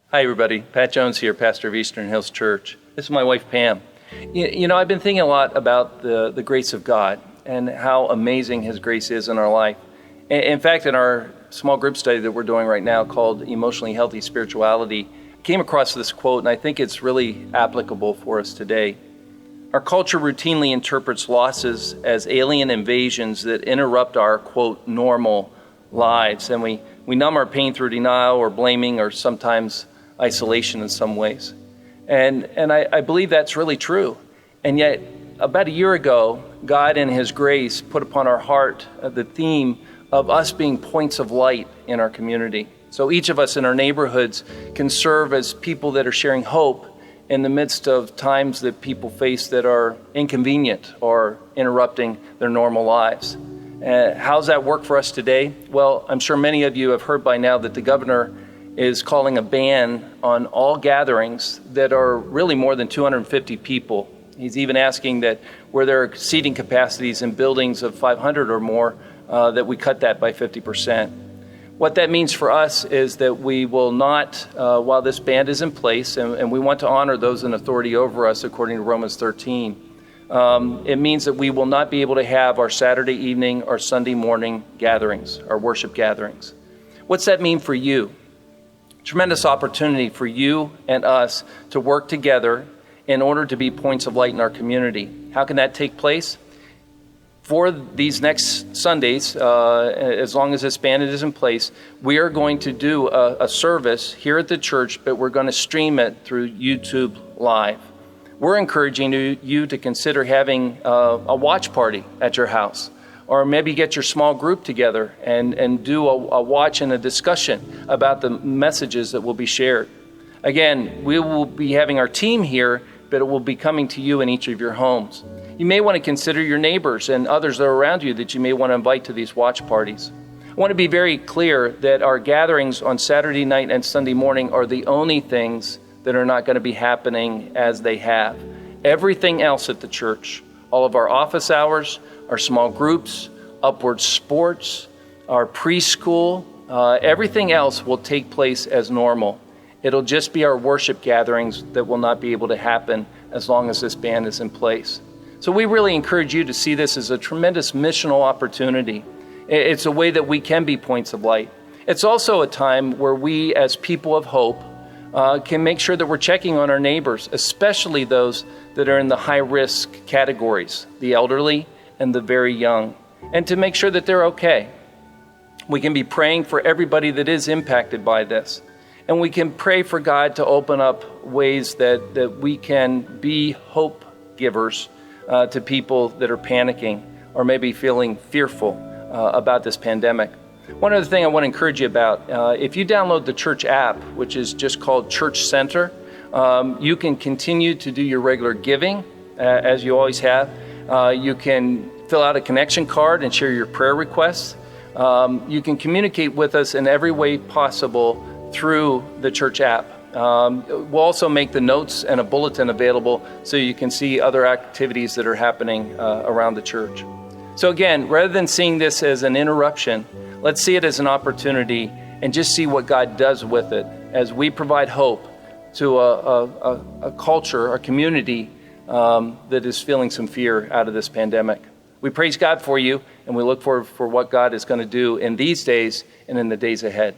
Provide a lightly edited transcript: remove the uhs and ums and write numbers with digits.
Hi, everybody. Pat Jones here, pastor of Eastern Hills Church. This is my wife, Pam. I've been thinking a lot about the grace of God and how amazing His grace is in our life. In fact, in our small group study that we're doing right now called Emotionally Healthy Spirituality, I came across this quote, and I think it's really applicable for us today. Our culture routinely interprets losses as alien invasions that interrupt our, quote, normal lives. And we numb our pain through denial or blaming or sometimes isolation in some ways. And I believe that's really true. And yet, about a year ago, God in His grace put upon our heart the theme of us being points of light in our community. So each of us in our neighborhoods can serve as people that are sharing hope in the midst of times that people face that are inconvenient or interrupting their normal lives. How's that work for us today? Well, I'm sure many of you have heard by now that the governor is calling a ban on all gatherings that are really more than 250 people. He's even asking that where there are seating capacities in buildings of 500 or more, that we cut that by 50%. What that means for us is that we will not, while this ban is in place, and we want to honor those in authority over us according to Romans 13, it means that we will not be able to have our Saturday evening or Sunday morning gatherings, our worship gatherings. What's that mean for you? Tremendous opportunity for you and us to work together in order to be points of light in our community. How can that take place? For these next Sundays, as long as this ban is in place, we are going to do a service here at the church, but we're going to stream it through YouTube Live. We're encouraging you to consider having a watch party at your house, or maybe get your small group together and do a watch and a discussion about the messages that will be shared. Again, we will be having our team here, but it will be coming to you in each of your homes. You may want to consider your neighbors and others that are around you that you may want to invite to these watch parties. I want to be very clear that our gatherings on Saturday night and Sunday morning are the only things that are not going to be happening as they have. Everything else at the church, all of our office hours, our small groups, upward sports, our preschool, everything else will take place as normal. It'll just be our worship gatherings that will not be able to happen as long as this ban is in place. So we really encourage you to see this as a tremendous missional opportunity. It's a way that we can be points of light. It's also a time where we, as people of hope, can make sure that we're checking on our neighbors, especially those that are in the high-risk categories, the elderly and the very young, and to make sure that they're okay. We can be praying for everybody that is impacted by this. And we can pray for God to open up ways that we can be hope givers to people that are panicking or maybe feeling fearful about this pandemic. One other thing I want to encourage you about, if you download the church app, which is just called Church Center, you can continue to do your regular giving as you always have. You can fill out a connection card and share your prayer requests. You can communicate with us in every way possible through the church app. We'll also make the notes and a bulletin available so you can see other activities that are happening around the church. So again, rather than seeing this as an interruption, let's see it as an opportunity and just see what God does with it as we provide hope to a culture, a community that is feeling some fear out of this pandemic. We praise God for you, and we look forward for what God is going to do in these days and in the days ahead.